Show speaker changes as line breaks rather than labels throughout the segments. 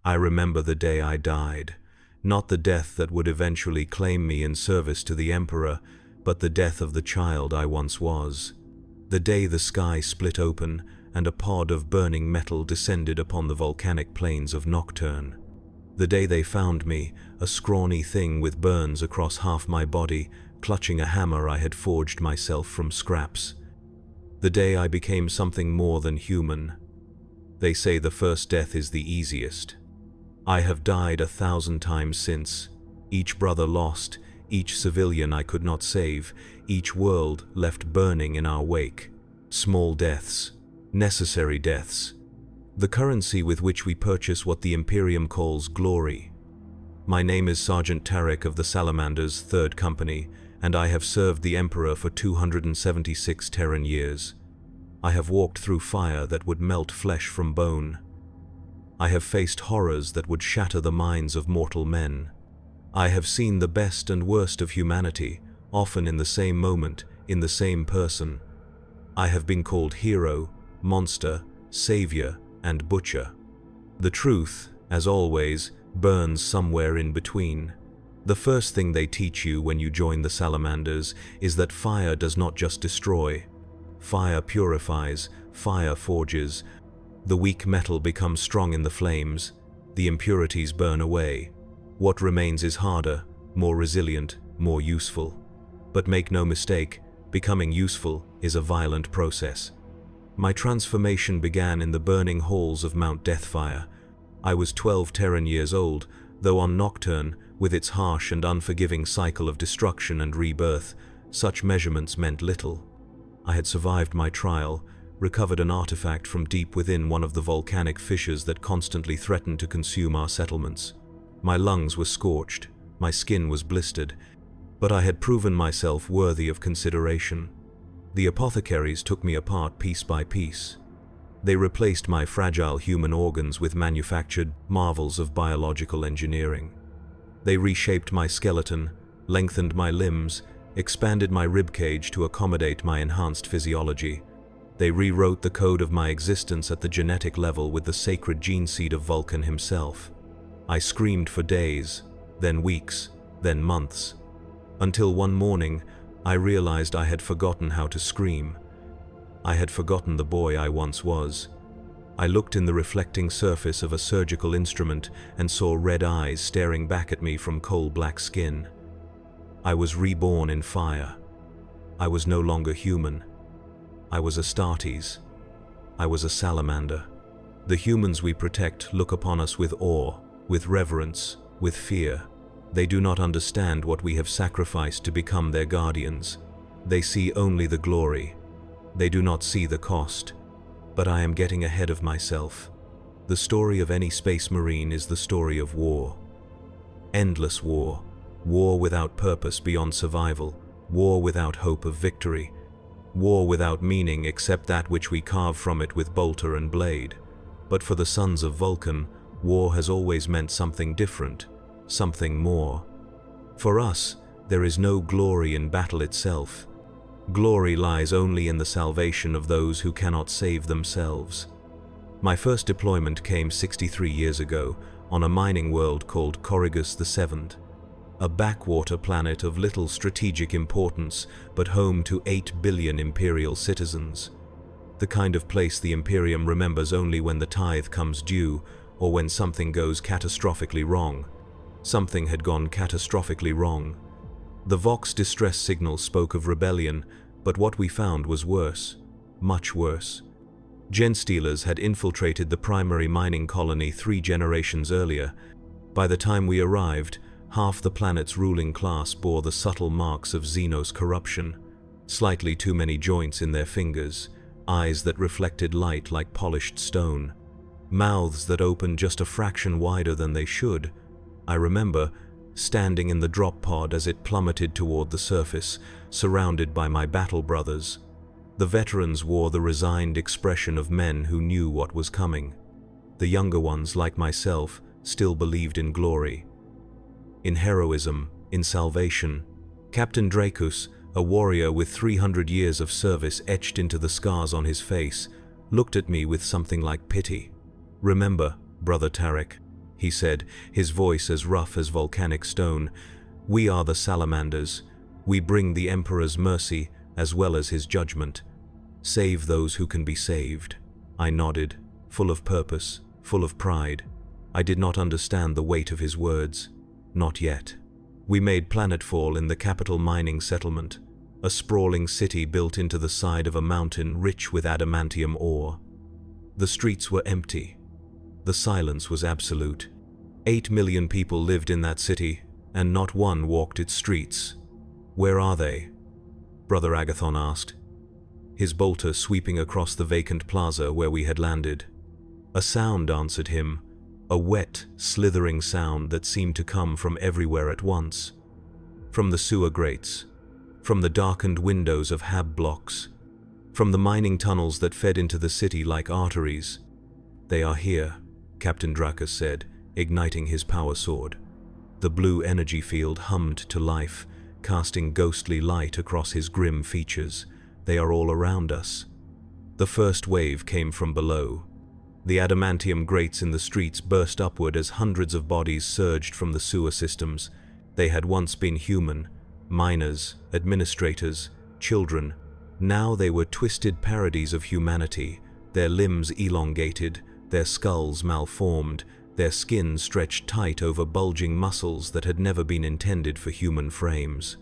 I remember the day I died, not the death that would eventually claim me in service to the Emperor, but the death of the child I once was. The day the sky split open and a pod of burning metal descended upon the volcanic plains of Nocturne. The day they found me, a scrawny thing with burns across half my body, clutching a hammer I had forged myself from scraps. The day I became something more than human. They say the first death is the easiest. I have died 1,000 times since, each brother lost, each civilian I could not save, each world left burning in our wake. Small deaths, necessary deaths. The currency with which we purchase what the Imperium calls glory. My name is Sergeant Tarek of the Salamanders, 3rd Company, and I have served the Emperor for 276 Terran years. I have walked through fire that would melt flesh from bone. I have faced horrors that would shatter the minds of mortal men. I have seen the best and worst of humanity, often in the same moment, in the same person. I have been called hero, monster, savior, and butcher. The truth, as always, burns somewhere in between. The first thing they teach you when you join the Salamanders is that fire does not just destroy. Fire purifies, fire forges. The weak metal becomes strong in the flames. The impurities burn away. What remains is harder, more resilient, more useful. But make no mistake, becoming useful is a violent process. My transformation began in the burning halls of Mount Deathfire. I was 12 Terran years old, though on Nocturne, with its harsh and unforgiving cycle of destruction and rebirth, such measurements meant little. I had survived my trial, recovered an artifact from deep within one of the volcanic fissures that constantly threatened to consume our settlements. My lungs were scorched, my skin was blistered, but I had proven myself worthy of consideration. The apothecaries took me apart piece by piece. They replaced my fragile human organs with manufactured marvels of biological engineering. They reshaped my skeleton, lengthened my limbs, expanded my ribcage to accommodate my enhanced physiology. They rewrote the code of my existence at the genetic level with the sacred gene seed of Vulkan himself. I screamed for days, then weeks, then months, until one morning I realized I had forgotten how to scream. I had forgotten the boy I once was. I looked in the reflecting surface of a surgical instrument and saw red eyes staring back at me from coal-black skin. I was reborn in fire. I was no longer human. I was Astartes. I was a salamander. The humans we protect look upon us with awe, with reverence, with fear. They do not understand what we have sacrificed to become their guardians. They see only the glory. They do not see the cost. But I am getting ahead of myself. The story of any space marine is the story of war. Endless war. War without purpose beyond survival. War without hope of victory. War without meaning except that which we carve from it with bolter and blade. But for the sons of Vulkan, war has always meant something different, something more. For us, there is no glory in battle itself. Glory lies only in the salvation of those who cannot save themselves. My first deployment came 63 years ago on a mining world called Corrigus VII, a backwater planet of little strategic importance but home to 8 billion Imperial citizens. The kind of place the Imperium remembers only when the tithe comes due or when something goes catastrophically wrong. Something had gone catastrophically wrong. The Vox distress signal spoke of rebellion, but what we found was worse, much worse. Genstealers had infiltrated the primary mining colony 3 generations earlier. By the time we arrived, half the planet's ruling class bore the subtle marks of Xenos corruption. Slightly too many joints in their fingers, eyes that reflected light like polished stone, mouths that opened just a fraction wider than they should. I remember standing in the drop pod as it plummeted toward the surface, surrounded by my battle brothers. The veterans wore the resigned expression of men who knew what was coming. The younger ones, like myself, still believed in glory, in heroism, in salvation. Captain Dracus, a warrior with 300 years of service etched into the scars on his face, looked at me with something like pity. "Remember, Brother Tarek, he said, his voice as rough as volcanic stone. "We are the Salamanders. We bring the Emperor's mercy as well as his judgment. Save those who can be saved." I nodded, full of purpose, full of pride. I did not understand the weight of his words. Not yet. We made planetfall in the capital mining settlement, a sprawling city built into the side of a mountain rich with adamantium ore. The streets were empty. The silence was absolute. 8 million people lived in that city, and not one walked its streets. "Where are they?" Brother Agathon asked, his bolter sweeping across the vacant plaza where we had landed. A sound answered him, a wet, slithering sound that seemed to come from everywhere at once. From the sewer grates, from the darkened windows of hab blocks, from the mining tunnels that fed into the city like arteries. "They are here," Captain Dracus said, igniting his power sword. The blue energy field hummed to life, casting ghostly light across his grim features. "They are all around us." The first wave came from below. The adamantium grates in the streets burst upward as hundreds of bodies surged from the sewer systems. They had once been human, miners, administrators, children. Now they were twisted parodies of humanity, their limbs elongated, their skulls malformed, their skin stretched tight over bulging muscles that had never been intended for human frames.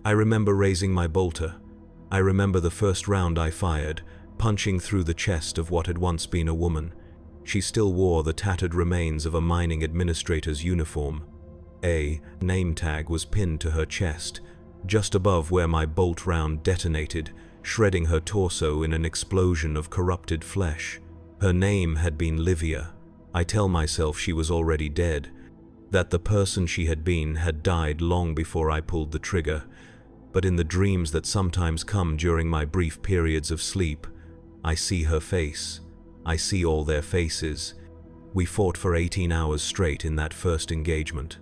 I remember raising my bolter. I remember the first round I fired, punching through the chest of what had once been a woman. She still wore the tattered remains of a mining administrator's uniform. A name tag was pinned to her chest, just above where my bolt round detonated, shredding her torso in an explosion of corrupted flesh. Her name had been Livia. I tell myself she was already dead, that the person she had been had died long before I pulled the trigger. But in the dreams that sometimes come during my brief periods of sleep, I see her face. I see all their faces. We fought for 18 hours straight in that first engagement.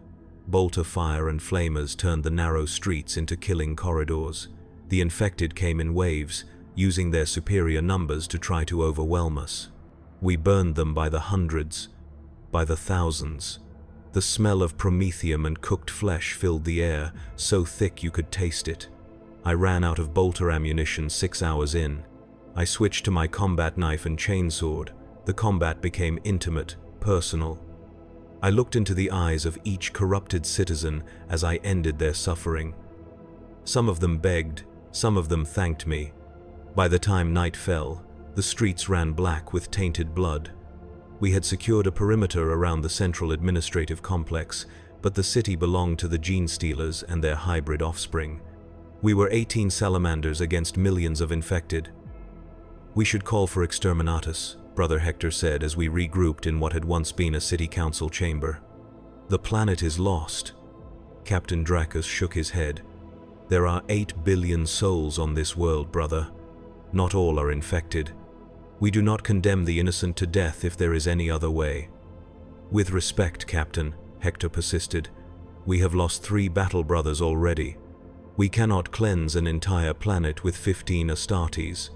Bolter fire and flamers turned the narrow streets into killing corridors. The infected came in waves, using their superior numbers to try to overwhelm us. We burned them by the hundreds, by the thousands. The smell of promethium and cooked flesh filled the air, so thick you could taste it. I ran out of bolter ammunition 6 hours in. I switched to my combat knife and chainsword. The combat became intimate, personal. I looked into the eyes of each corrupted citizen as I ended their suffering. Some of them begged, some of them thanked me. By the time night fell, the streets ran black with tainted blood. We had secured a perimeter around the central administrative complex, but the city belonged to the gene stealers and their hybrid offspring. We were 18 salamanders against millions of infected. "We should call for exterminatus," Brother Hector said as we regrouped in what had once been a city council chamber. "The planet is lost." Captain Dracus shook his head. "There are 8 billion souls on this world, brother. Not all are infected. We do not condemn the innocent to death if there is any other way." "With respect, Captain," Hector persisted, "we have lost 3 battle brothers already. We cannot cleanse an entire planet with 15 Astartes."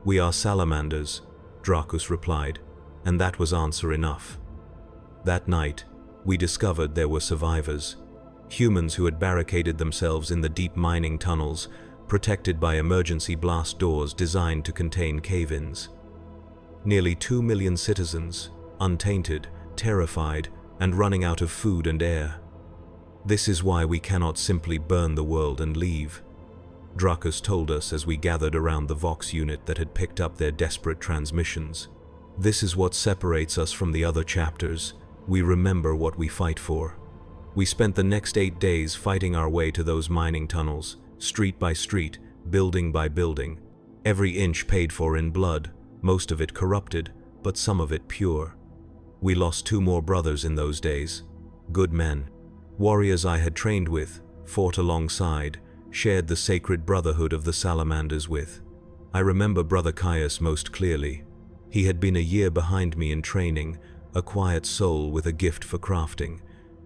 "We are salamanders," Dracus replied, and that was answer enough. That night, we discovered there were survivors. Humans who had barricaded themselves in the deep mining tunnels, protected by emergency blast doors designed to contain cave-ins. Nearly 2 million citizens, untainted, terrified, and running out of food and air. This is why we cannot simply burn the world and leave, Dracus told us as we gathered around the Vox unit that had picked up their desperate transmissions. This is what separates us from the other chapters. We remember what we fight for. We spent the next 8 days fighting our way to those mining tunnels, street by street, building by building. Every inch paid for in blood, most of it corrupted, but some of it pure. We lost 2 more brothers in those days. Good men. Warriors I had trained with, fought alongside, shared the sacred brotherhood of the Salamanders with. I remember Brother Caius most clearly. He had been a year behind me in training, a quiet soul with a gift for crafting.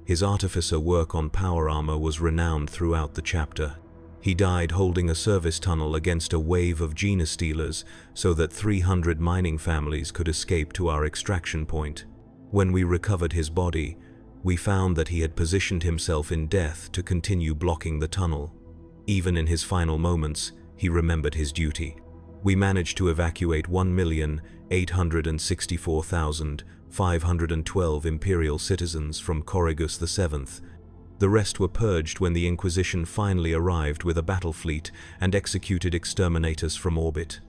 His artificer work on power armor was renowned throughout the chapter. He died holding a service tunnel against a wave of gene stealers so that 300 mining families could escape to our extraction point. When we recovered his body, we found that he had positioned himself in death to continue blocking the tunnel. Even in his final moments, he remembered his duty. We managed to evacuate 1,864,512 Imperial citizens from Corrigus VII. The rest were purged when the Inquisition finally arrived with a battle fleet and executed exterminators from orbit.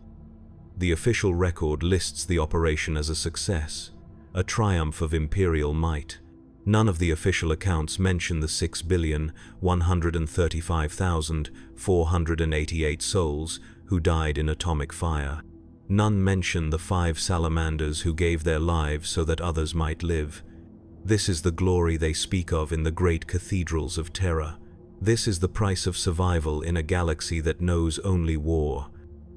The official record lists the operation as a success, a triumph of Imperial might. None of the official accounts mention the 6,135,488 souls who died in atomic fire. None mention the 5 Salamanders who gave their lives so that others might live. This is the glory they speak of in the great cathedrals of terror. This is the price of survival in a galaxy that knows only war.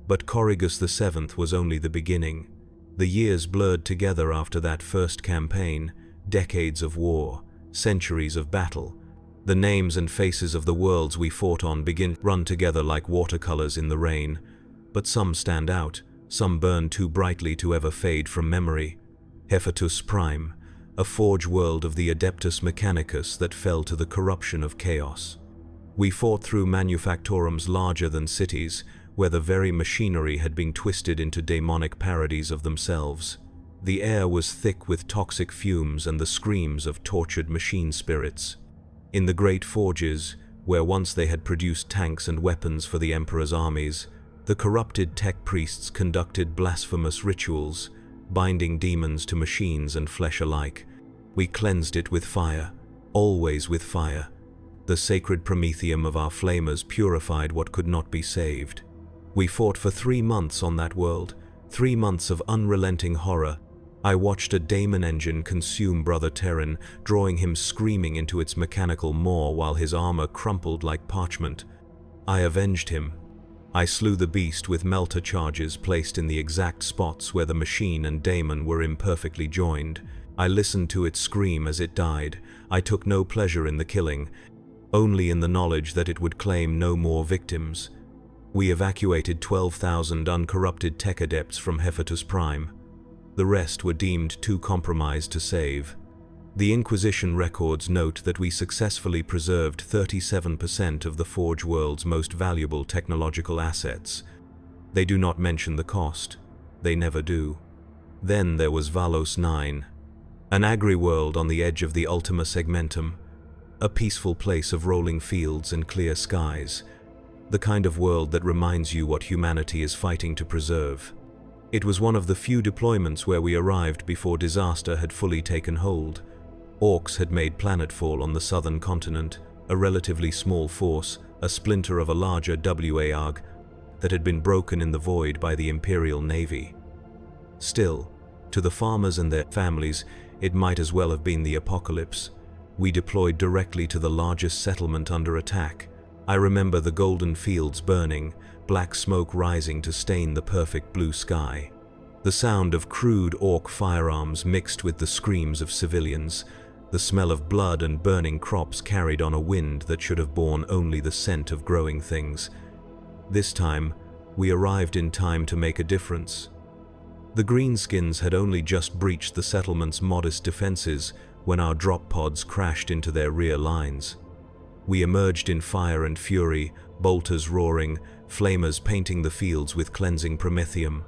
But Corrigus VII was only the beginning. The years blurred together after that first campaign, decades of war, centuries of battle. The names and faces of the worlds we fought on begin to run together like watercolors in the rain. But some stand out, some burn too brightly to ever fade from memory. Hephaestus Prime, a forge world of the Adeptus Mechanicus that fell to the corruption of chaos. We fought through manufactorums larger than cities, where the very machinery had been twisted into demonic parodies of themselves. The air was thick with toxic fumes and the screams of tortured machine spirits. In the great forges, where once they had produced tanks and weapons for the Emperor's armies, the corrupted tech priests conducted blasphemous rituals, binding demons to machines and flesh alike. We cleansed it with fire, always with fire. The sacred promethium of our flamers purified what could not be saved. We fought for 3 months on that world, 3 months of unrelenting horror. I watched a daemon engine consume Brother Terran, drawing him screaming into its mechanical maw while his armor crumpled like parchment. I avenged him. I slew the beast with melter charges placed in the exact spots where the machine and daemon were imperfectly joined. I listened to it scream as it died. I took no pleasure in the killing, only in the knowledge that it would claim no more victims. We evacuated 12,000 uncorrupted tech adepts from Hephaestus Prime. The rest were deemed too compromised to save. The Inquisition records note that we successfully preserved 37% of the Forge world's most valuable technological assets. They do not mention the cost. They never do. Then there was Valos 9, an agri-world on the edge of the Ultima Segmentum, a peaceful place of rolling fields and clear skies, the kind of world that reminds you what humanity is fighting to preserve. It was one of the few deployments where we arrived before disaster had fully taken hold. Orcs had made planetfall on the southern continent, a relatively small force, a splinter of a larger WARG that had been broken in the void by the Imperial Navy. Still, to the farmers and their families, it might as well have been the apocalypse. We deployed directly to the largest settlement under attack. I remember the golden fields burning, black smoke rising to stain the perfect blue sky. The sound of crude orc firearms mixed with the screams of civilians, the smell of blood and burning crops carried on a wind that should have borne only the scent of growing things. This time, we arrived in time to make a difference. The greenskins had only just breached the settlement's modest defenses when our drop pods crashed into their rear lines. We emerged in fire and fury, bolters roaring, flamers painting the fields with cleansing promethium.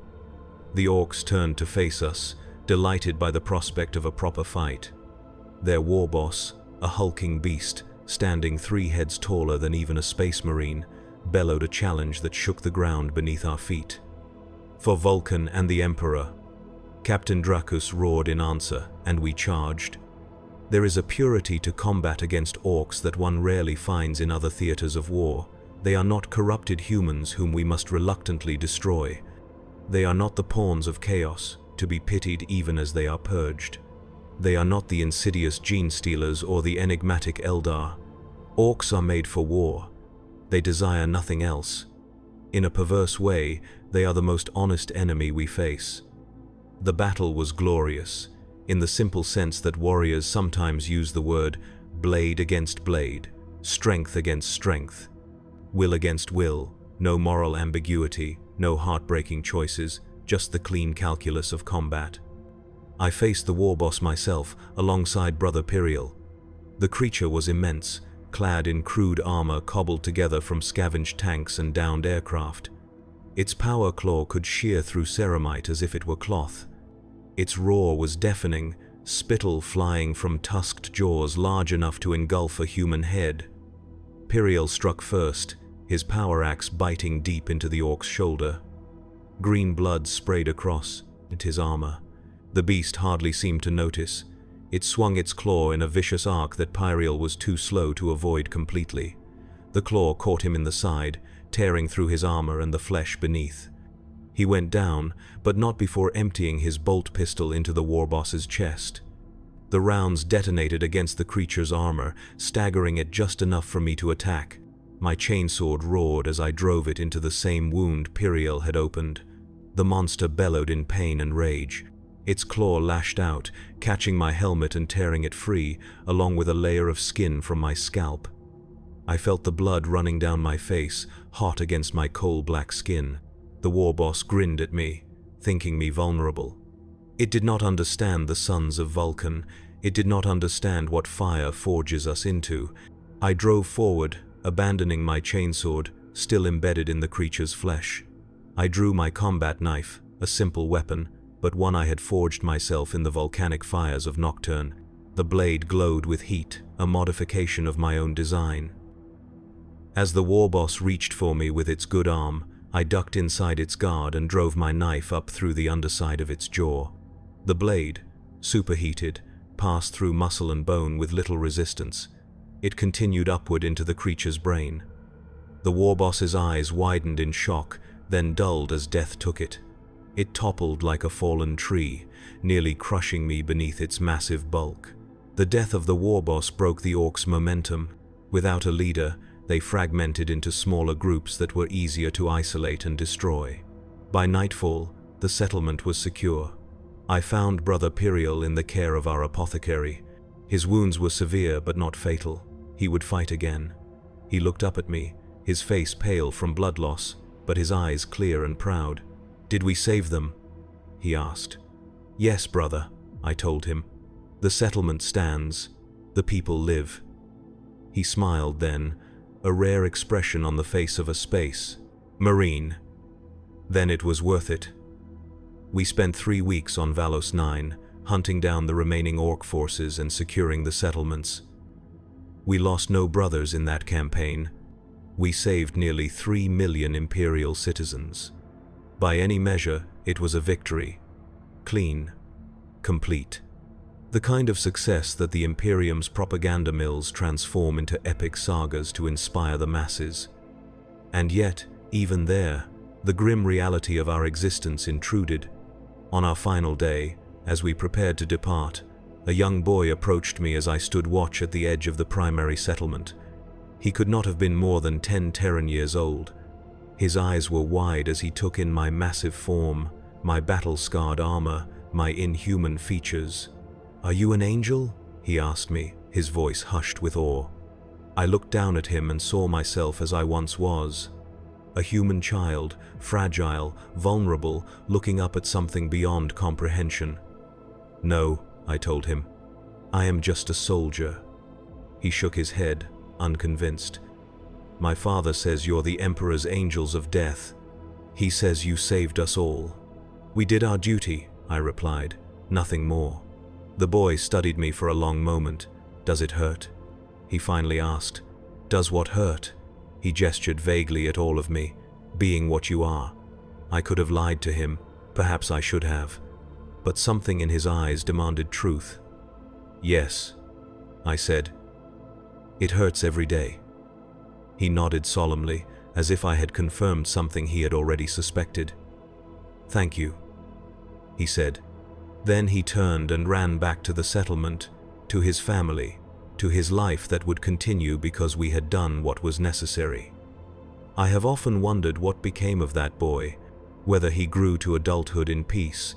The orcs turned to face us, delighted by the prospect of a proper fight. Their war boss, a hulking beast, standing 3 heads taller than even a space marine, bellowed a challenge that shook the ground beneath our feet. For Vulkan and the Emperor. Captain Dracus roared in answer, and we charged. There is a purity to combat against orcs that one rarely finds in other theaters of war. They are not corrupted humans whom we must reluctantly destroy. They are not the pawns of chaos, to be pitied even as they are purged. They are not the insidious gene stealers or the enigmatic Eldar. Orcs are made for war. They desire nothing else. In a perverse way, they are the most honest enemy we face. The battle was glorious, in the simple sense that warriors sometimes use the word blade against blade, strength against strength, will against will, no moral ambiguity, no heartbreaking choices, just the clean calculus of combat. I faced the war boss myself, alongside Brother Piriel. The creature was immense, clad in crude armor cobbled together from scavenged tanks and downed aircraft. Its power claw could shear through ceramite as if it were cloth. Its roar was deafening, spittle flying from tusked jaws large enough to engulf a human head. Piriel struck first, his power axe biting deep into the orc's shoulder. Green blood sprayed across his armor. The beast hardly seemed to notice. It swung its claw in a vicious arc that Piriel was too slow to avoid completely. The claw caught him in the side, tearing through his armor and the flesh beneath. He went down, but not before emptying his bolt pistol into the warboss's chest. The rounds detonated against the creature's armor, staggering it just enough for me to attack. My chainsword roared as I drove it into the same wound Piriel had opened. The monster bellowed in pain and rage. Its claw lashed out, catching my helmet and tearing it free, along with a layer of skin from my scalp. I felt the blood running down my face, hot against my coal-black skin. The warboss grinned at me, thinking me vulnerable. It did not understand the sons of Vulkan. It did not understand what fire forges us into. I drove forward, abandoning my chainsword, still embedded in the creature's flesh. I drew my combat knife, a simple weapon, but one I had forged myself in the volcanic fires of Nocturne. The blade glowed with heat, a modification of my own design. As the warboss reached for me with its good arm, I ducked inside its guard and drove my knife up through the underside of its jaw. The blade, superheated, passed through muscle and bone with little resistance. It continued upward into the creature's brain. The warboss's eyes widened in shock, then dulled as death took it. It toppled like a fallen tree, nearly crushing me beneath its massive bulk. The death of the warboss broke the orcs' momentum. Without a leader, they fragmented into smaller groups that were easier to isolate and destroy. By nightfall, the settlement was secure. I found Brother Piriel in the care of our apothecary. His wounds were severe but not fatal. He would fight again. He looked up at me, his face pale from blood loss, but his eyes clear and proud. "Did we save them?" he asked. "Yes, brother," I told him. "The settlement stands. The people live." He smiled then, a rare expression on the face of a space marine. Then it was worth it. We spent 3 weeks on Valos 9, hunting down the remaining orc forces and securing the settlements. We lost no brothers in that campaign. We saved nearly 3 million Imperial citizens. By any measure, it was a victory. Clean. Complete. The kind of success that the Imperium's propaganda mills transform into epic sagas to inspire the masses. And yet, even there, the grim reality of our existence intruded. On our final day, as we prepared to depart, a young boy approached me as I stood watch at the edge of the primary settlement. He could not have been more than 10 Terran years old. His eyes were wide as he took in my massive form, my battle-scarred armor, my inhuman features. "Are you an angel?" he asked me, his voice hushed with awe. I looked down at him and saw myself as I once was. A human child, fragile, vulnerable, looking up at something beyond comprehension. "No," I told him. "I am just a soldier." He shook his head, unconvinced. "My father says you're the Emperor's angels of death. He says you saved us all." "We did our duty," I replied, "nothing more." The boy studied me for a long moment. "Does it hurt?" he finally asked. "Does what hurt?" He gestured vaguely at all of me. "Being what you are." I could have lied to him, perhaps I should have. But something in his eyes demanded truth. "Yes," I said. "It hurts every day." He nodded solemnly, as if I had confirmed something he had already suspected. "Thank you," he said. Then he turned and ran back to the settlement, to his family, to his life that would continue because we had done what was necessary. I have often wondered what became of that boy, whether he grew to adulthood in peace,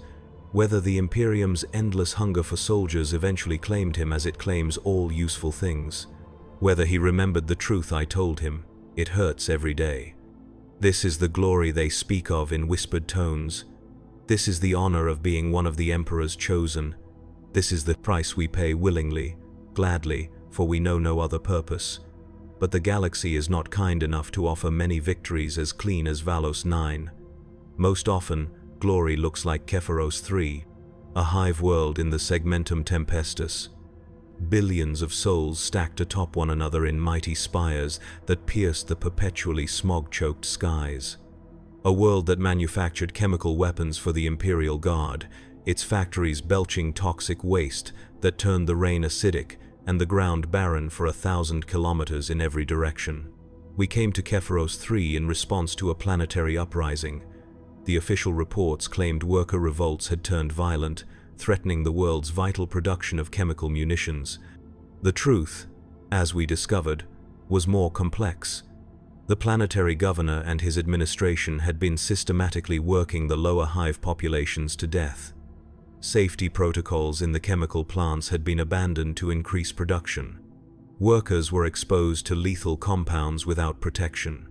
whether the Imperium's endless hunger for soldiers eventually claimed him as it claims all useful things, whether he remembered the truth I told him: it hurts every day. This is the glory they speak of in whispered tones. This is the honor of being one of the Emperor's chosen. This is the price we pay willingly, gladly, for we know no other purpose. But the galaxy is not kind enough to offer many victories as clean as Valos 9. Most often, glory looks like Kepharos 3, a hive world in the Segmentum Tempestus. Billions of souls stacked atop one another in mighty spires that pierced the perpetually smog-choked skies. A world that manufactured chemical weapons for the Imperial Guard, its factories belching toxic waste that turned the rain acidic and the ground barren for 1,000 kilometers in every direction. We came to Kepharos 3 in response to a planetary uprising. The official reports claimed worker revolts had turned violent, threatening the world's vital production of chemical munitions. The truth, as we discovered, was more complex. The planetary governor and his administration had been systematically working the lower hive populations to death. Safety protocols in the chemical plants had been abandoned to increase production. Workers were exposed to lethal compounds without protection.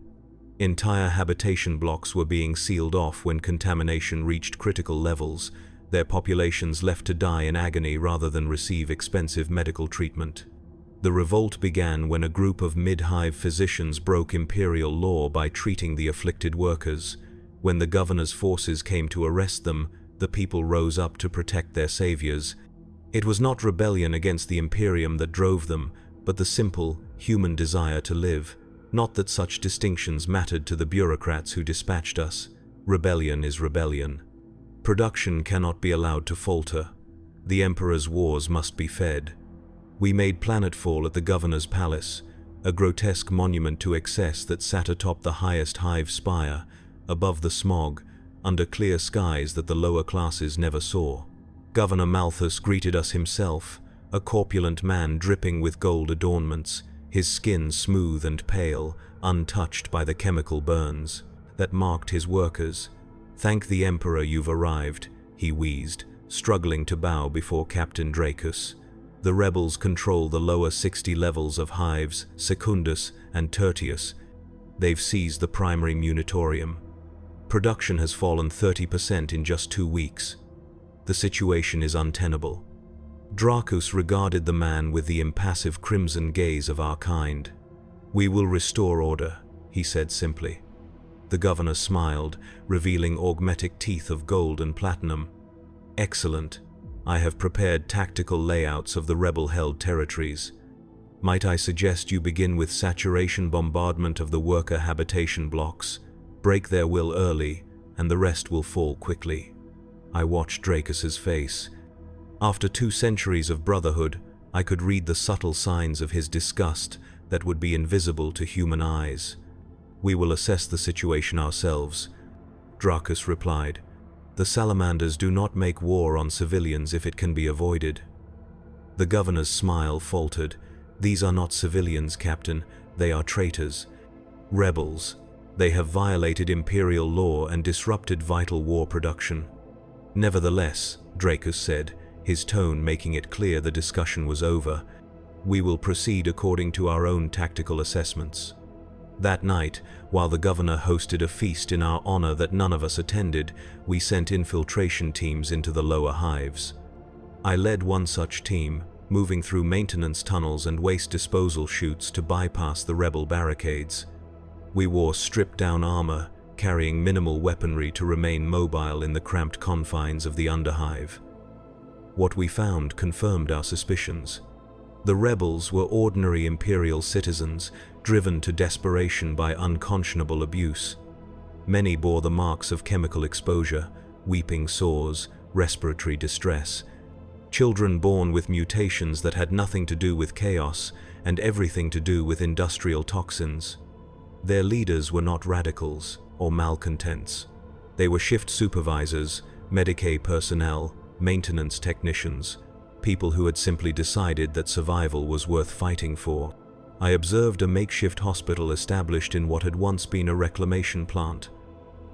Entire habitation blocks were being sealed off when contamination reached critical levels, their populations left to die in agony rather than receive expensive medical treatment. The revolt began when a group of mid-hive physicians broke imperial law by treating the afflicted workers. When the governor's forces came to arrest them, the people rose up to protect their saviors. It was not rebellion against the Imperium that drove them, but the simple, human desire to live. Not that such distinctions mattered to the bureaucrats who dispatched us. Rebellion is rebellion. Production cannot be allowed to falter. The Emperor's wars must be fed. We made planetfall at the governor's palace, a grotesque monument to excess that sat atop the highest hive spire, above the smog, under clear skies that the lower classes never saw. Governor Malthus greeted us himself, a corpulent man dripping with gold adornments, his skin smooth and pale, untouched by the chemical burns that marked his workers. "Thank the Emperor you've arrived," he wheezed, struggling to bow before Captain Dracus. "The rebels control the lower 60 levels of hives, Secundus and Tertius. They've seized the primary munitorium. Production has fallen 30% in just 2 weeks. The situation is untenable." Dracus regarded the man with the impassive crimson gaze of our kind. "We will restore order," he said simply. The governor smiled, revealing augmetic teeth of gold and platinum. "Excellent. I have prepared tactical layouts of the rebel-held territories. Might I suggest you begin with saturation bombardment of the worker habitation blocks? Break their will early, and the rest will fall quickly." I watched Dracus's face. After 2 centuries of brotherhood, I could read the subtle signs of his disgust that would be invisible to human eyes. "We will assess the situation ourselves," Dracus replied. "The Salamanders do not make war on civilians if it can be avoided." The governor's smile faltered. "These are not civilians, Captain. They are traitors. Rebels. They have violated imperial law and disrupted vital war production." "Nevertheless," Dracus said, his tone making it clear the discussion was over, "we will proceed according to our own tactical assessments." That night, while the governor hosted a feast in our honor that none of us attended, we sent infiltration teams into the lower hives. I led one such team, moving through maintenance tunnels and waste disposal chutes to bypass the rebel barricades. We wore stripped-down armor, carrying minimal weaponry to remain mobile in the cramped confines of the underhive. What we found confirmed our suspicions. The rebels were ordinary imperial citizens, driven to desperation by unconscionable abuse. Many bore the marks of chemical exposure, weeping sores, respiratory distress. Children born with mutations that had nothing to do with chaos and everything to do with industrial toxins. Their leaders were not radicals or malcontents. They were shift supervisors, Medicaid personnel, maintenance technicians, people who had simply decided that survival was worth fighting for. I observed a makeshift hospital established in what had once been a reclamation plant.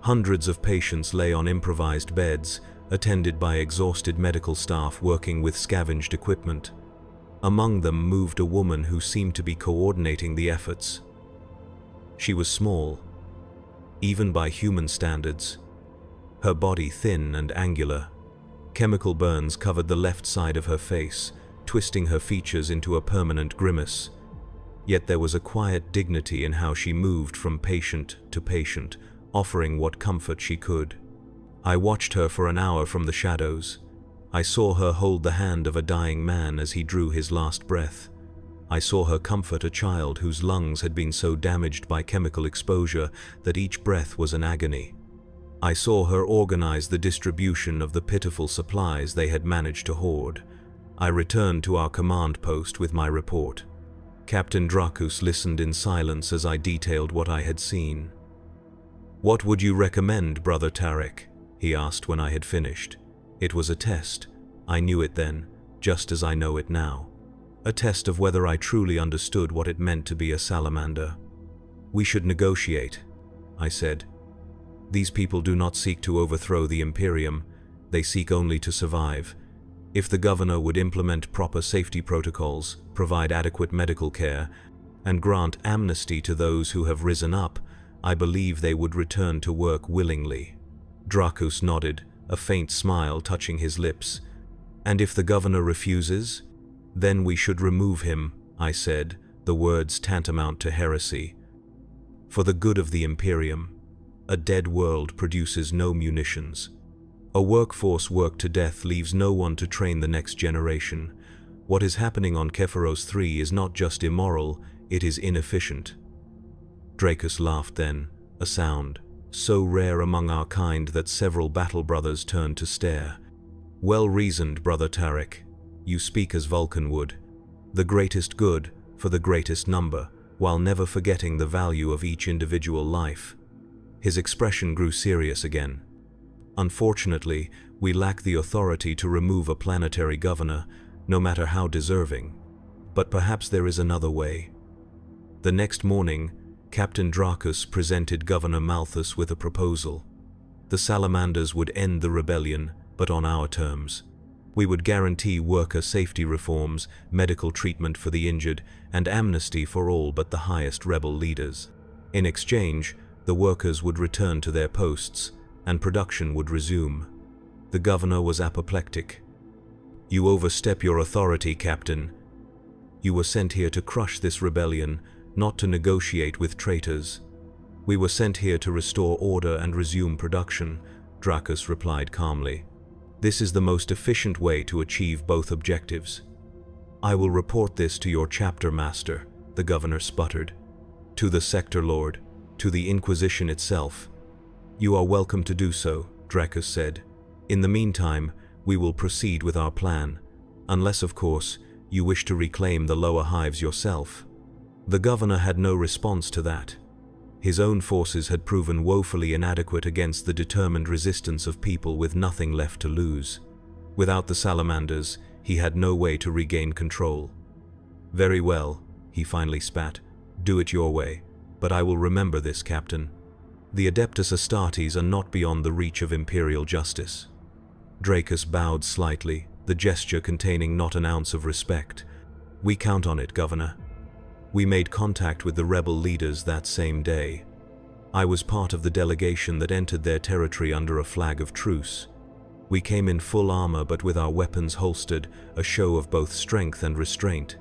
Hundreds of patients lay on improvised beds, attended by exhausted medical staff working with scavenged equipment. Among them moved a woman who seemed to be coordinating the efforts. She was small, even by human standards. her body thin and angular. Chemical burns covered the left side of her face, twisting her features into a permanent grimace. Yet there was a quiet dignity in how she moved from patient to patient, offering what comfort she could. I watched her for an hour from the shadows. I saw her hold the hand of a dying man as he drew his last breath. I saw her comfort a child whose lungs had been so damaged by chemical exposure that each breath was an agony. I saw her organize the distribution of the pitiful supplies they had managed to hoard. I returned to our command post with my report. Captain Dracus listened in silence as I detailed what I had seen. "What would you recommend, Brother Tarek?" he asked when I had finished. It was a test. I knew it then, just as I know it now. A test of whether I truly understood what it meant to be a salamander. "We should negotiate," I said. "These people do not seek to overthrow the Imperium. They seek only to survive. If the governor would implement proper safety protocols, provide adequate medical care, and grant amnesty to those who have risen up, I believe they would return to work willingly." Dracus nodded, a faint smile touching his lips. "And if the governor refuses? Then we should remove him," I said, the words tantamount to heresy. "For the good of the Imperium. A dead world produces no munitions. A workforce worked to death leaves no one to train the next generation. What is happening on Kepharos 3 is not just immoral, it is inefficient." Dracus laughed then, a sound so rare among our kind that several battle brothers turned to stare. "Well reasoned, Brother Tarek. You speak as Vulkan would. The greatest good for the greatest number, while never forgetting the value of each individual life." His expression grew serious again. "Unfortunately, we lack the authority to remove a planetary governor, no matter how deserving. But perhaps there is another way." The next morning, Captain Dracus presented Governor Malthus with a proposal. The Salamanders would end the rebellion, but on our terms. We would guarantee worker safety reforms, medical treatment for the injured, and amnesty for all but the highest rebel leaders. In exchange, the workers would return to their posts, and production would resume. The governor was apoplectic. "You overstep your authority, Captain. You were sent here to crush this rebellion, not to negotiate with traitors." "We were sent here to restore order and resume production," Dracus replied calmly. "This is the most efficient way to achieve both objectives." "I will report this to your chapter master," the governor sputtered. "To the sector lord, to the Inquisition itself." "You are welcome to do so," Dracus said. "In the meantime, we will proceed with our plan, unless, of course, you wish to reclaim the lower hives yourself." The governor had no response to that. His own forces had proven woefully inadequate against the determined resistance of people with nothing left to lose. Without the Salamanders, he had no way to regain control. "Very well," he finally spat. "Do it your way, but I will remember this, Captain. The Adeptus Astartes are not beyond the reach of imperial justice." Dracus bowed slightly, the gesture containing not an ounce of respect. "We count on it, Governor." We made contact with the rebel leaders that same day. I was part of the delegation that entered their territory under a flag of truce. We came in full armor but with our weapons holstered, a show of both strength and restraint.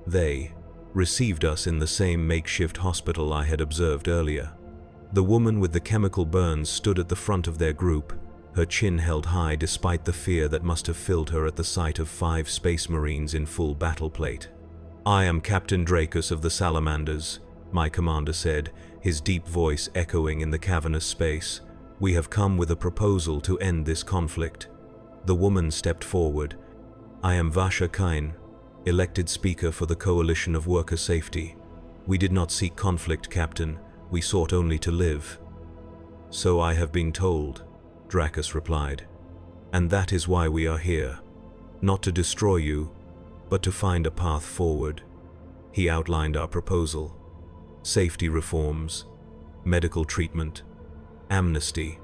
They received us in the same makeshift hospital I had observed earlier. The woman with the chemical burns stood at the front of their group, her chin held high despite the fear that must have filled her at the sight of 5 space marines in full battle plate. "I am Captain Dracus of the Salamanders," my commander said, his deep voice echoing in the cavernous space. "We have come with a proposal to end this conflict." The woman stepped forward. "I am Vasha Kain, elected speaker for the Coalition of Worker Safety. We did not seek conflict, Captain. We sought only to live." "So I have been told," Dracus replied. "And that is why we are here. Not to destroy you, but to find a path forward." He outlined our proposal. Safety reforms, medical treatment, amnesty,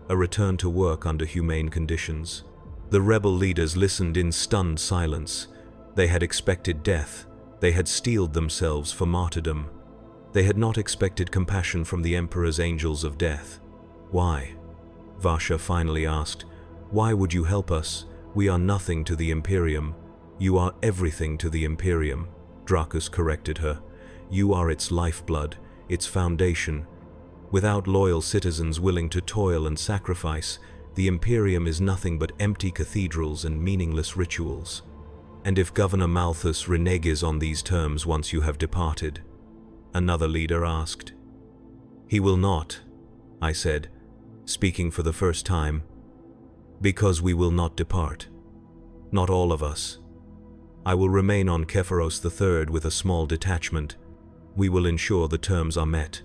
a return to work under humane conditions. The rebel leaders listened in stunned silence. They had expected death. They had steeled themselves for martyrdom. They had not expected compassion from the Emperor's angels of death. Why? Vasha finally asked. "Why would you help us? We are nothing to the Imperium." "You are everything to the Imperium," Dracus corrected her. "You are its lifeblood, its foundation. Without loyal citizens willing to toil and sacrifice, the Imperium is nothing but empty cathedrals and meaningless rituals. And if Governor Malthus reneges on these terms once you have departed?" another leader asked. "He will not," I said, speaking for the first time, "because we will not depart. Not all of us. I will remain on Kepharos III with a small detachment. We will ensure the terms are met."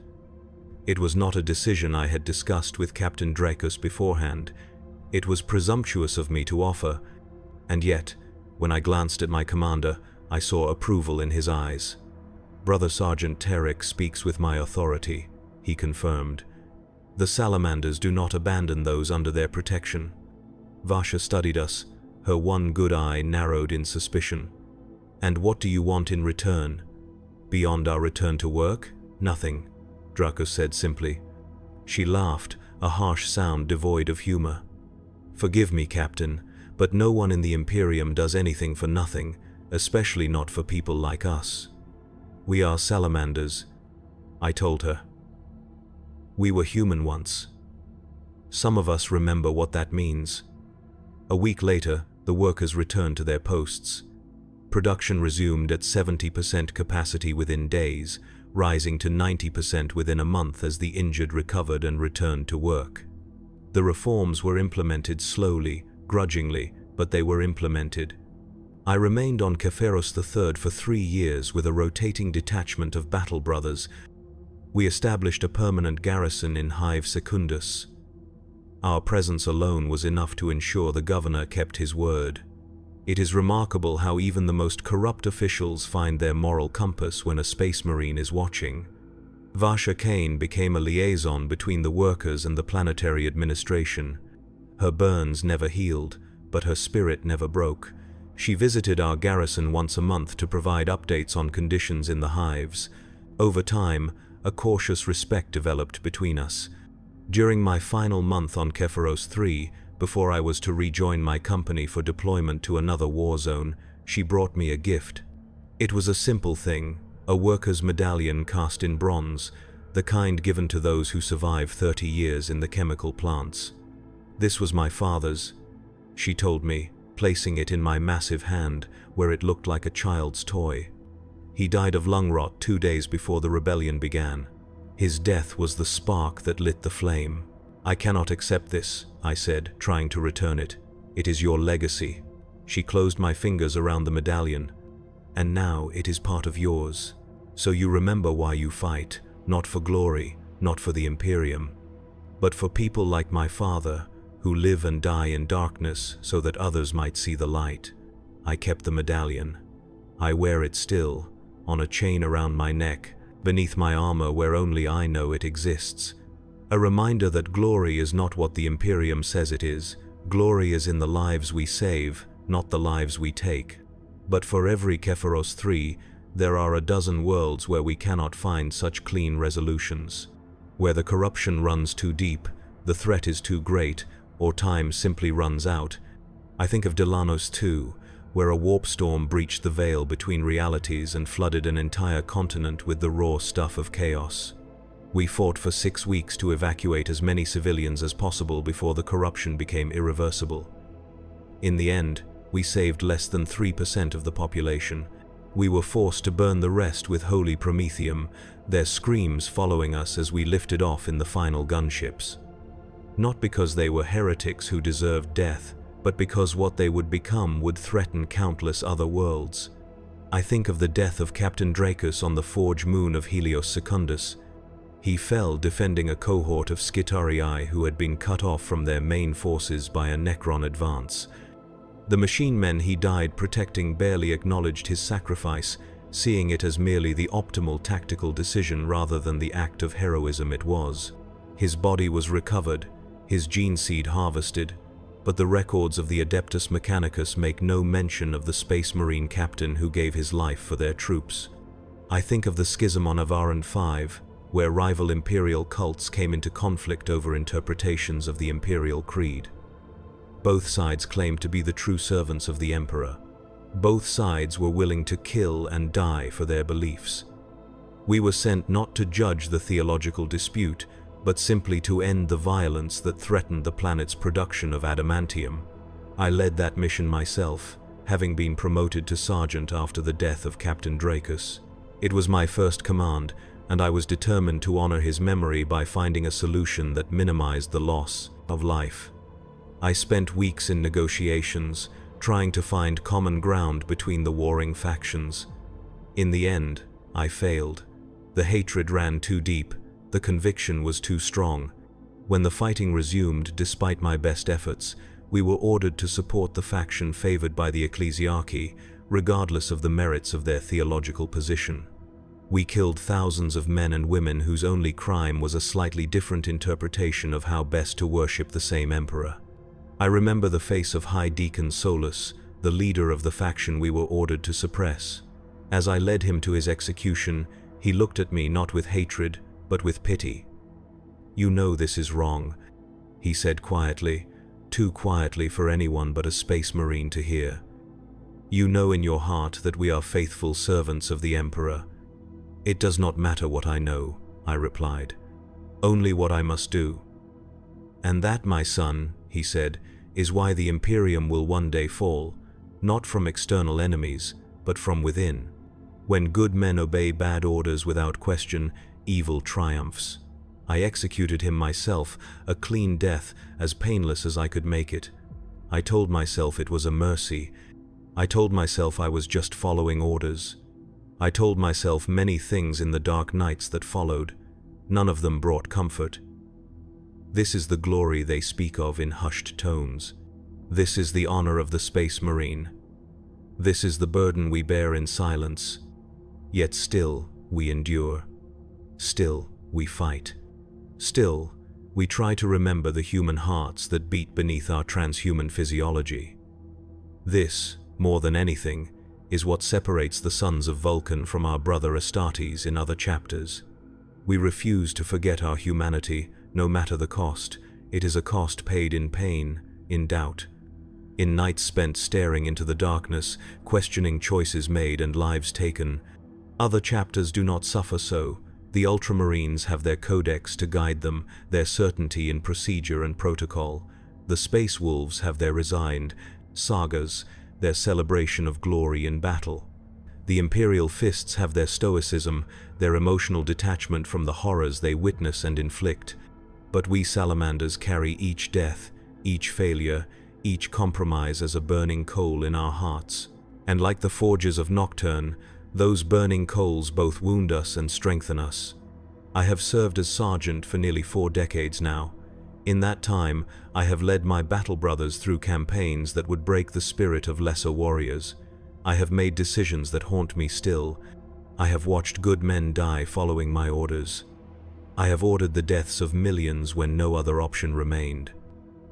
It was not a decision I had discussed with Captain Dracus beforehand. It was presumptuous of me to offer, and yet, when I glanced at my commander, I saw approval in his eyes. "Brother Sergeant Tarek speaks with my authority," he confirmed. "The Salamanders do not abandon those under their protection." Vasha studied us, her one good eye narrowed in suspicion. "And what do you want in return?" "Beyond our return to work? Nothing," Dracus said simply. She laughed, a harsh sound devoid of humor. "Forgive me, Captain, but no one in the Imperium does anything for nothing, especially not for people like us. We are Salamanders," I told her. "We were human once. Some of us remember what that means." A week later, the workers returned to their posts. Production resumed at 70% capacity within days, rising to 90% within a month as the injured recovered and returned to work. The reforms were implemented slowly, grudgingly, but they were implemented. I remained on Kepharos III for 3 years with a rotating detachment of battle brothers. We established a permanent garrison in Hive Secundus. Our presence alone was enough to ensure the governor kept his word. It is remarkable how even the most corrupt officials find their moral compass when a space marine is watching. Vasha Kane became a liaison between the workers and the planetary administration. Her burns never healed, but her spirit never broke. She visited our garrison once a month to provide updates on conditions in the hives. Over time, a cautious respect developed between us. During my final month on Kepharos III, before I was to rejoin my company for deployment to another war zone, she brought me a gift. It was a simple thing, a worker's medallion cast in bronze, the kind given to those who survive 30 years in the chemical plants. "This was my father's," she told me, placing it in my massive hand, where it looked like a child's toy. "He died of lung rot 2 days before the rebellion began. His death was the spark that lit the flame." "I cannot accept this," I said, trying to return it. "It is your legacy." She closed my fingers around the medallion. "And now it is part of yours. So you remember why you fight, not for glory, not for the Imperium, but for people like my father, who live and die in darkness so that others might see the light." I kept the medallion. I wear it still, on a chain around my neck, beneath my armor where only I know it exists. A reminder that glory is not what the Imperium says it is. Glory is in the lives we save, not the lives we take. But for every Kepharos III, there are a dozen worlds where we cannot find such clean resolutions. Where the corruption runs too deep, the threat is too great, or time simply runs out. I think of Delanos II, where a warp storm breached the veil between realities and flooded an entire continent with the raw stuff of chaos. We fought for 6 weeks to evacuate as many civilians as possible before the corruption became irreversible. In the end, we saved less than 3% of the population. We were forced to burn the rest with holy promethium, their screams following us as we lifted off in the final gunships. Not because they were heretics who deserved death, but because what they would become would threaten countless other worlds. I think of the death of Captain Dracus on the forge moon of Helios Secundus. He fell defending a cohort of Skitarii who had been cut off from their main forces by a Necron advance. The machine men he died protecting barely acknowledged his sacrifice, seeing it as merely the optimal tactical decision rather than the act of heroism it was. His body was recovered, his gene seed harvested, but the records of the Adeptus Mechanicus make no mention of the Space Marine captain who gave his life for their troops. I think of the schism on Avaran V, where rival imperial cults came into conflict over interpretations of the imperial creed. Both sides claimed to be the true servants of the Emperor. Both sides were willing to kill and die for their beliefs. We were sent not to judge the theological dispute, but simply to end the violence that threatened the planet's production of adamantium. I led that mission myself, having been promoted to sergeant after the death of Captain Dracus. It was my first command, and I was determined to honor his memory by finding a solution that minimized the loss of life. I spent weeks in negotiations, trying to find common ground between the warring factions. In the end, I failed. The hatred ran too deep, the conviction was too strong. When the fighting resumed, despite my best efforts, we were ordered to support the faction favored by the ecclesiarchy, regardless of the merits of their theological position. We killed thousands of men and women whose only crime was a slightly different interpretation of how best to worship the same emperor. I remember the face of High Deacon Solus, the leader of the faction we were ordered to suppress. As I led him to his execution, he looked at me not with hatred, but with pity. "You know this is wrong," he said quietly, too quietly for anyone but a space marine to hear. "You know in your heart that we are faithful servants of the Emperor." "It does not matter what I know," I replied. "Only what I must do." "And that, my son," he said, "is why the Imperium will one day fall, not from external enemies, but from within. When good men obey bad orders without question, evil triumphs. I executed him myself, a clean death, as painless as I could make it. I told myself it was a mercy. I told myself I was just following orders. I told myself many things in the dark nights that followed. None of them brought comfort. This is the glory they speak of in hushed tones. This is the honor of the Space Marine. This is the burden we bear in silence. Yet still, we endure. Still, we fight. Still, we try to remember the human hearts that beat beneath our transhuman physiology. This, more than anything, is what separates the sons of Vulkan from our brother Astartes in other chapters. We refuse to forget our humanity, no matter the cost. It is a cost paid in pain, in doubt. In nights spent staring into the darkness, questioning choices made and lives taken. Other chapters do not suffer so. The Ultramarines have their codex to guide them, their certainty in procedure and protocol. The Space Wolves have their resigned sagas, their celebration of glory in battle. The Imperial Fists have their stoicism, their emotional detachment from the horrors they witness and inflict. But we Salamanders carry each death, each failure, each compromise as a burning coal in our hearts. And like the forges of Nocturne, those burning coals both wound us and strengthen us. I have served as sergeant for nearly 4 decades now. In that time, I have led my battle brothers through campaigns that would break the spirit of lesser warriors. I have made decisions that haunt me still. I have watched good men die following my orders. I have ordered the deaths of millions when no other option remained.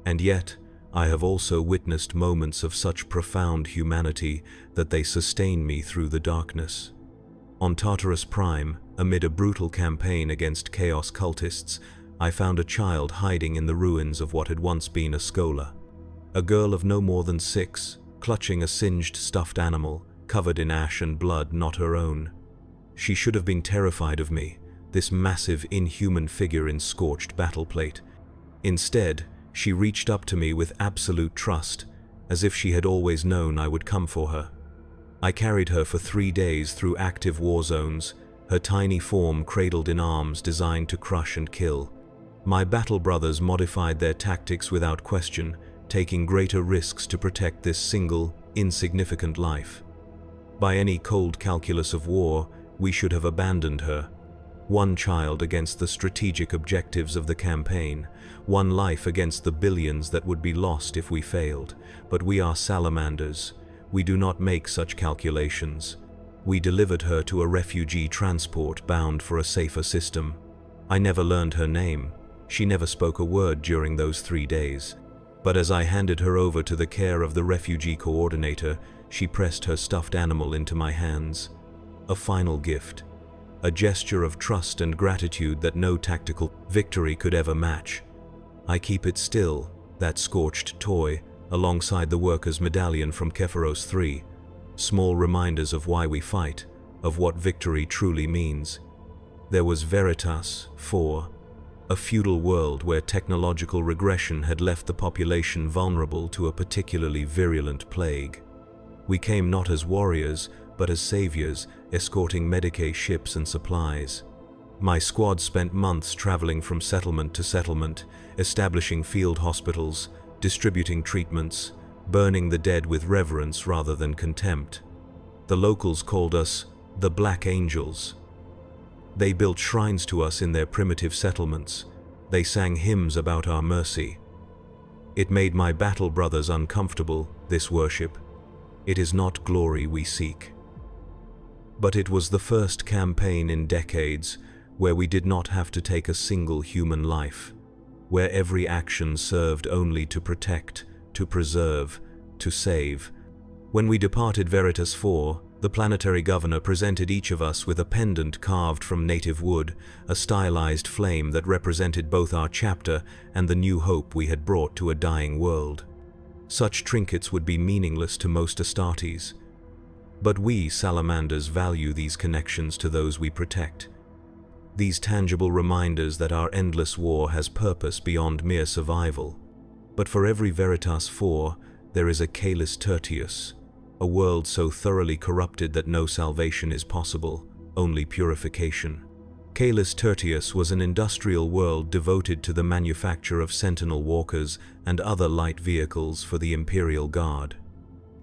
And yet, I have also witnessed moments of such profound humanity that they sustain me through the darkness. On Tartarus Prime, amid a brutal campaign against Chaos cultists, I found a child hiding in the ruins of what had once been a schola. A girl of no more than 6, clutching a singed stuffed animal, covered in ash and blood not her own. She should have been terrified of me, this massive, inhuman figure in scorched battle plate. Instead, she reached up to me with absolute trust, as if she had always known I would come for her. I carried her for 3 days through active war zones, her tiny form cradled in arms designed to crush and kill. My battle brothers modified their tactics without question, taking greater risks to protect this single, insignificant life. By any cold calculus of war, we should have abandoned her. One child against the strategic objectives of the campaign, one life against the billions that would be lost if we failed. But we are Salamanders. We do not make such calculations. We delivered her to a refugee transport bound for a safer system. I never learned her name. She never spoke a word during those 3 days. But as I handed her over to the care of the refugee coordinator, she pressed her stuffed animal into my hands. A final gift. a gesture of trust and gratitude that no tactical victory could ever match. I keep it still, that scorched toy, alongside the worker's medallion from Kephiros III, small reminders of why we fight, of what victory truly means. There was Veritas IV, a feudal world where technological regression had left the population vulnerable to a particularly virulent plague. We came not as warriors, but as saviors, escorting Medicae ships and supplies. My squad spent months traveling from settlement to settlement, establishing field hospitals, distributing treatments, burning the dead with reverence rather than contempt. The locals called us the Black Angels. They built shrines to us in their primitive settlements. They sang hymns about our mercy. It made my battle brothers uncomfortable, this worship. It is not glory we seek. But it was the first campaign in decades where we did not have to take a single human life, where every action served only to protect, to preserve, to save. When we departed Veritas IV, the planetary governor presented each of us with a pendant carved from native wood, a stylized flame that represented both our chapter and the new hope we had brought to a dying world. Such trinkets would be meaningless to most Astartes. But we, Salamanders, value these connections to those we protect. These tangible reminders that our endless war has purpose beyond mere survival. But for every Veritas IV, there is a Caelus Tertius, a world so thoroughly corrupted that no salvation is possible, only purification. Caelus Tertius was an industrial world devoted to the manufacture of sentinel walkers and other light vehicles for the Imperial Guard.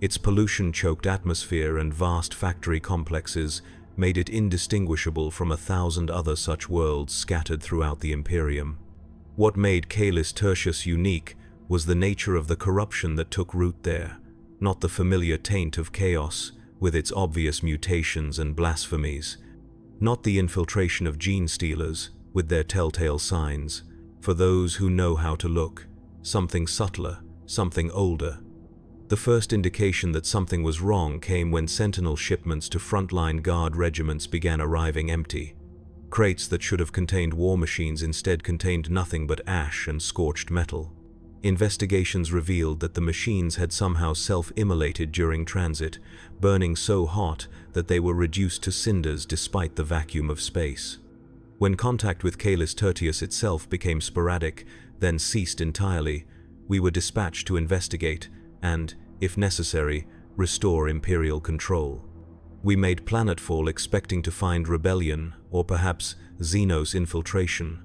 Its pollution-choked atmosphere and vast factory complexes made it indistinguishable from 1,000 other such worlds scattered throughout the Imperium. What made Caelus Tertius unique was the nature of the corruption that took root there, not the familiar taint of chaos with its obvious mutations and blasphemies, not the infiltration of gene stealers with their telltale signs. For those who know how to look, something subtler, something older. The first indication that something was wrong came when sentinel shipments to frontline guard regiments began arriving empty. Crates that should have contained war machines instead contained nothing but ash and scorched metal. Investigations revealed that the machines had somehow self-immolated during transit, burning so hot that they were reduced to cinders despite the vacuum of space. When contact with Caelus Tertius itself became sporadic, then ceased entirely, we were dispatched to investigate and, if necessary, restore Imperial control. We made planetfall expecting to find rebellion or perhaps Xenos infiltration.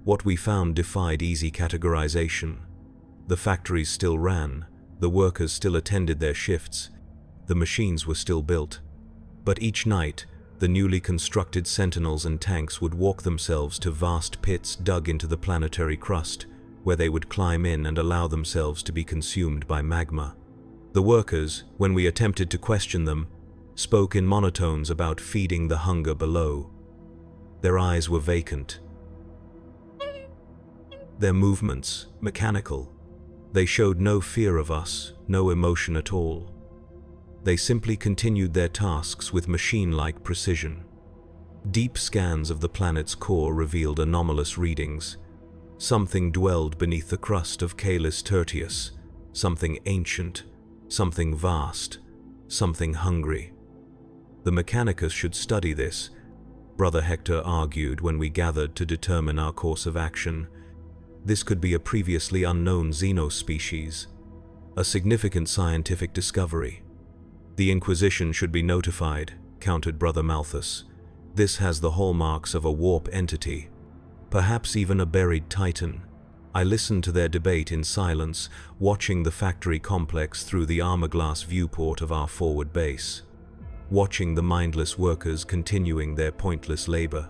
What we found defied easy categorization. The factories still ran, the workers still attended their shifts, the machines were still built. But each night, the newly constructed sentinels and tanks would walk themselves to vast pits dug into the planetary crust, where they would climb in and allow themselves to be consumed by magma. The workers, when we attempted to question them, spoke in monotones about feeding the hunger below. Their eyes were vacant. Their movements, mechanical. They showed no fear of us, no emotion at all. They simply continued their tasks with machine-like precision. Deep scans of the planet's core revealed anomalous readings. Something dwelled beneath the crust of Caelus Tertius, something ancient, something vast, something hungry. The Mechanicus should study this, Brother Hector argued when we gathered to determine our course of action. This could be a previously unknown Xenos species, a significant scientific discovery. The Inquisition should be notified, countered Brother Malthus. This has the hallmarks of a warp entity, perhaps even a buried titan. I listened to their debate in silence, watching the factory complex through the armor-glass viewport of our forward base. Watching the mindless workers continuing their pointless labor.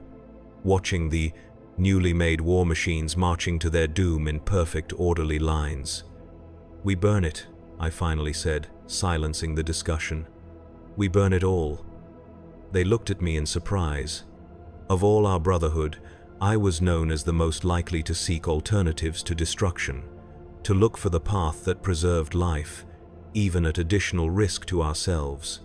Watching the newly made war machines marching to their doom in perfect orderly lines. We burn it, I finally said, silencing the discussion. We burn it all. They looked at me in surprise. Of all our brotherhood, I was known as the most likely to seek alternatives to destruction, to look for the path that preserved life, even at additional risk to ourselves.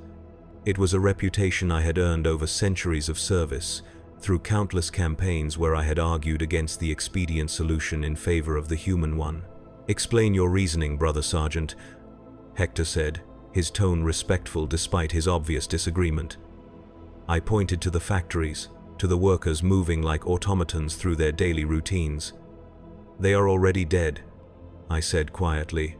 It was a reputation I had earned over centuries of service, through countless campaigns where I had argued against the expedient solution in favor of the human one. "Explain your reasoning, Brother Sergeant," Hector said, his tone respectful despite his obvious disagreement. I pointed to the factories, to the workers moving like automatons through their daily routines. "They are already dead," I said quietly.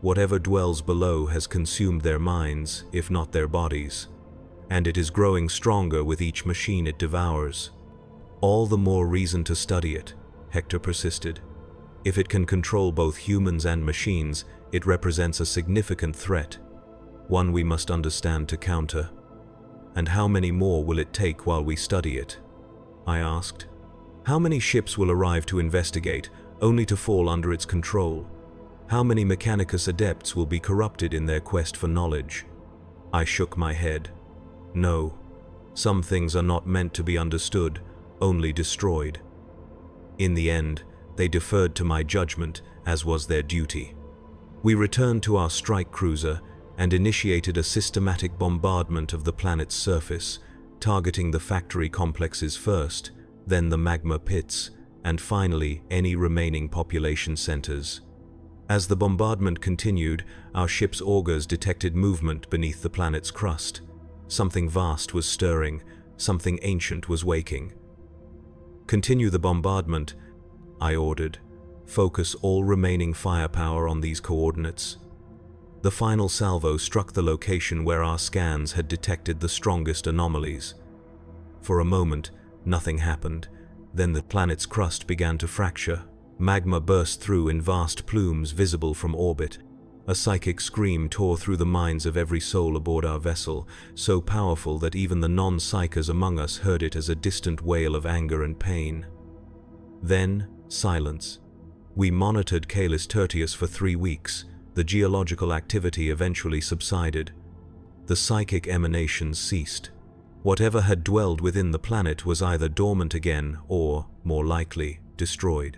"Whatever dwells below has consumed their minds, if not their bodies. And it is growing stronger with each machine it devours." "All the more reason to study it," Hector persisted. "If it can control both humans and machines, it represents a significant threat, one we must understand to counter." "And how many more will it take while we study it?" I asked. "How many ships will arrive to investigate, only to fall under its control? How many Mechanicus adepts will be corrupted in their quest for knowledge?" I shook my head. "No, some things are not meant to be understood, only destroyed." In the end, they deferred to my judgment, as was their duty. We returned to our strike cruiser and initiated a systematic bombardment of the planet's surface, targeting the factory complexes first, then the magma pits, and finally any remaining population centers. As the bombardment continued, our ship's augers detected movement beneath the planet's crust. Something vast was stirring, something ancient was waking. "Continue the bombardment," I ordered. "Focus all remaining firepower on these coordinates." The final salvo struck the location where our scans had detected the strongest anomalies. For a moment, nothing happened. Then the planet's crust began to fracture. Magma burst through in vast plumes visible from orbit. A psychic scream tore through the minds of every soul aboard our vessel, so powerful that even the non-psychers among us heard it as a distant wail of anger and pain. Then, silence. We monitored Caelus Tertius for 3 weeks. The geological activity eventually subsided. The psychic emanations ceased. Whatever had dwelled within the planet was either dormant again or, more likely, destroyed.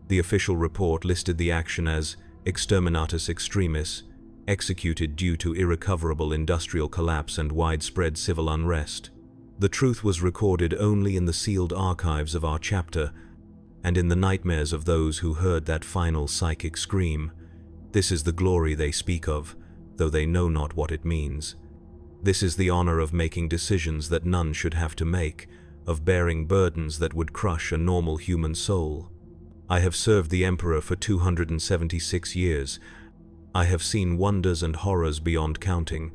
The official report listed the action as exterminatus extremis, executed due to irrecoverable industrial collapse and widespread civil unrest. The truth was recorded only in the sealed archives of our chapter, and in the nightmares of those who heard that final psychic scream. This is the glory they speak of, though they know not what it means. This is the honor of making decisions that none should have to make, of bearing burdens that would crush a normal human soul. I have served the Emperor for 276 years. I have seen wonders and horrors beyond counting.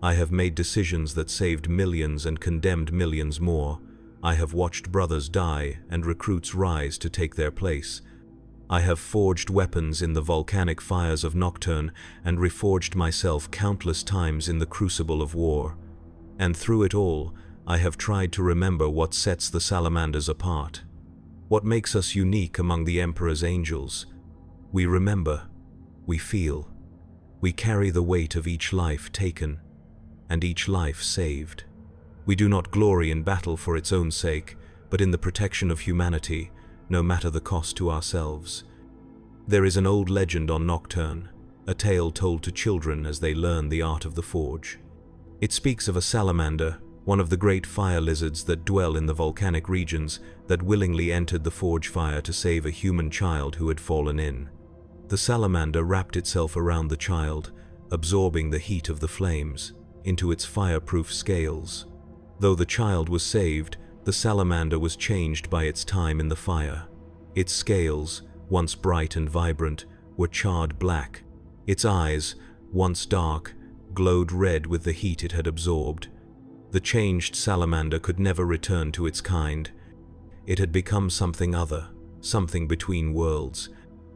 I have made decisions that saved millions and condemned millions more. I have watched brothers die and recruits rise to take their place. I have forged weapons in the volcanic fires of Nocturne and reforged myself countless times in the crucible of war. And through it all, I have tried to remember what sets the Salamanders apart. What makes us unique among the Emperor's angels. We remember, we feel, we carry the weight of each life taken, and each life saved. We do not glory in battle for its own sake, but in the protection of humanity, no matter the cost to ourselves. There is an old legend on Nocturne, a tale told to children as they learn the art of the forge. It speaks of a salamander, one of the great fire lizards that dwell in the volcanic regions, that willingly entered the forge fire to save a human child who had fallen in. The salamander wrapped itself around the child, absorbing the heat of the flames into its fireproof scales. Though the child was saved, the salamander was changed by its time in the fire. Its scales, once bright and vibrant, were charred black. Its eyes, once dark, glowed red with the heat it had absorbed. The changed salamander could never return to its kind. It had become something other, something between worlds,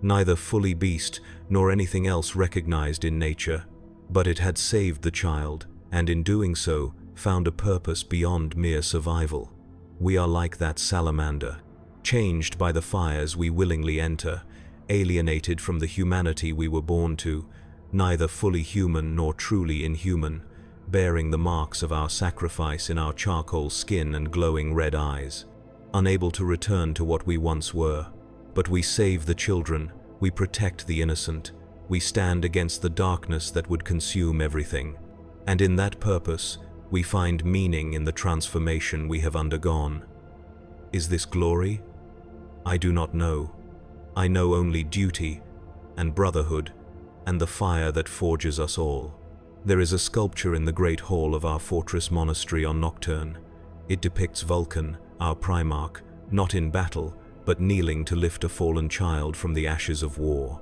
neither fully beast nor anything else recognized in nature. But it had saved the child, and in doing so, found a purpose beyond mere survival. We are like that salamander, changed by the fires we willingly enter, alienated from the humanity we were born to, neither fully human nor truly inhuman, bearing the marks of our sacrifice in our charcoal skin and glowing red eyes, unable to return to what we once were. But we save the children, we protect the innocent, we stand against the darkness that would consume everything, and in that purpose, we find meaning in the transformation we have undergone. Is this glory? I do not know. I know only duty and brotherhood and the fire that forges us all. There is a sculpture in the great hall of our fortress monastery on Nocturne. It depicts Vulkan, our Primarch, not in battle, but kneeling to lift a fallen child from the ashes of war.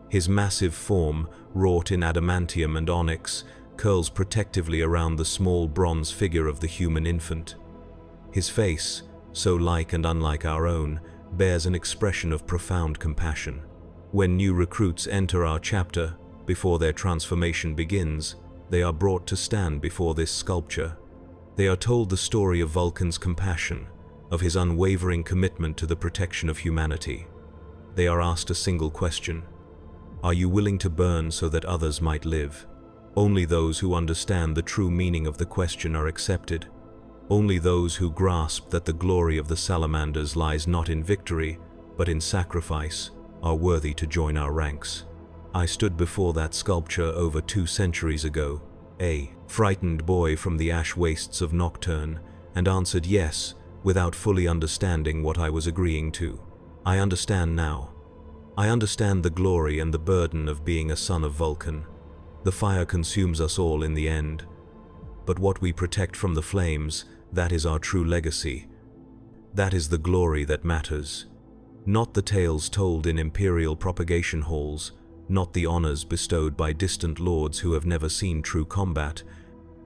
His massive form, wrought in adamantium and onyx, curls protectively around the small bronze figure of the human infant. His face, so like and unlike our own, bears an expression of profound compassion. When new recruits enter our chapter, before their transformation begins, they are brought to stand before this sculpture. They are told the story of Vulkan's compassion, of his unwavering commitment to the protection of humanity. They are asked a single question: are you willing to burn so that others might live? Only those who understand the true meaning of the question are accepted. Only those who grasp that the glory of the Salamanders lies not in victory, but in sacrifice, are worthy to join our ranks. I stood before that sculpture over 2 centuries ago, a frightened boy from the ash wastes of Nocturne, and answered yes, without fully understanding what I was agreeing to. I understand now. I understand the glory and the burden of being a son of Vulkan. The fire consumes us all in the end. But what we protect from the flames, that is our true legacy. That is the glory that matters. Not the tales told in imperial propagation halls, not the honors bestowed by distant lords who have never seen true combat,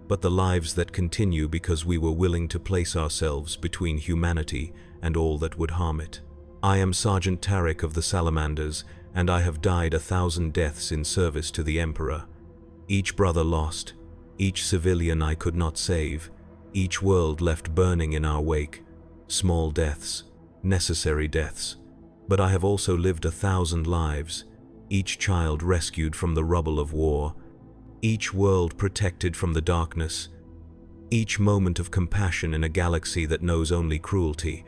but the lives that continue because we were willing to place ourselves between humanity and all that would harm it. I am Sergeant Tarek of the Salamanders, and I have died 1,000 deaths in service to the Emperor. Each brother lost, each civilian I could not save, each world left burning in our wake. Small deaths, necessary deaths. But I have also lived 1,000 lives, each child rescued from the rubble of war, each world protected from the darkness, each moment of compassion in a galaxy that knows only cruelty.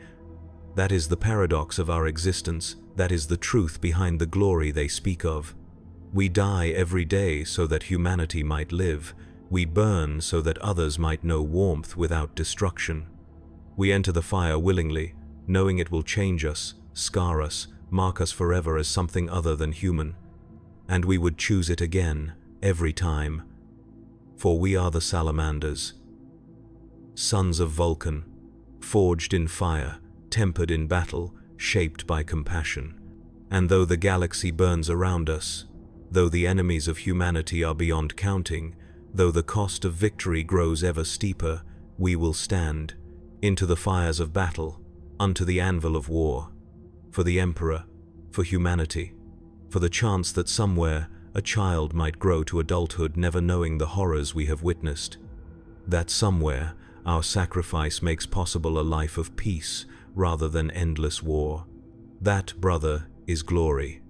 That is the paradox of our existence, that is the truth behind the glory they speak of. We die every day so that humanity might live. We burn so that others might know warmth without destruction. We enter the fire willingly, knowing it will change us, scar us, mark us forever as something other than human. And we would choose it again, every time. For we are the Salamanders, sons of Vulkan, forged in fire, tempered in battle, shaped by compassion. And though the galaxy burns around us, though the enemies of humanity are beyond counting, though the cost of victory grows ever steeper, we will stand into the fires of battle, unto the anvil of war, for the Emperor, for humanity, for the chance that somewhere a child might grow to adulthood never knowing the horrors we have witnessed. That somewhere our sacrifice makes possible a life of peace rather than endless war. That, brother, is glory.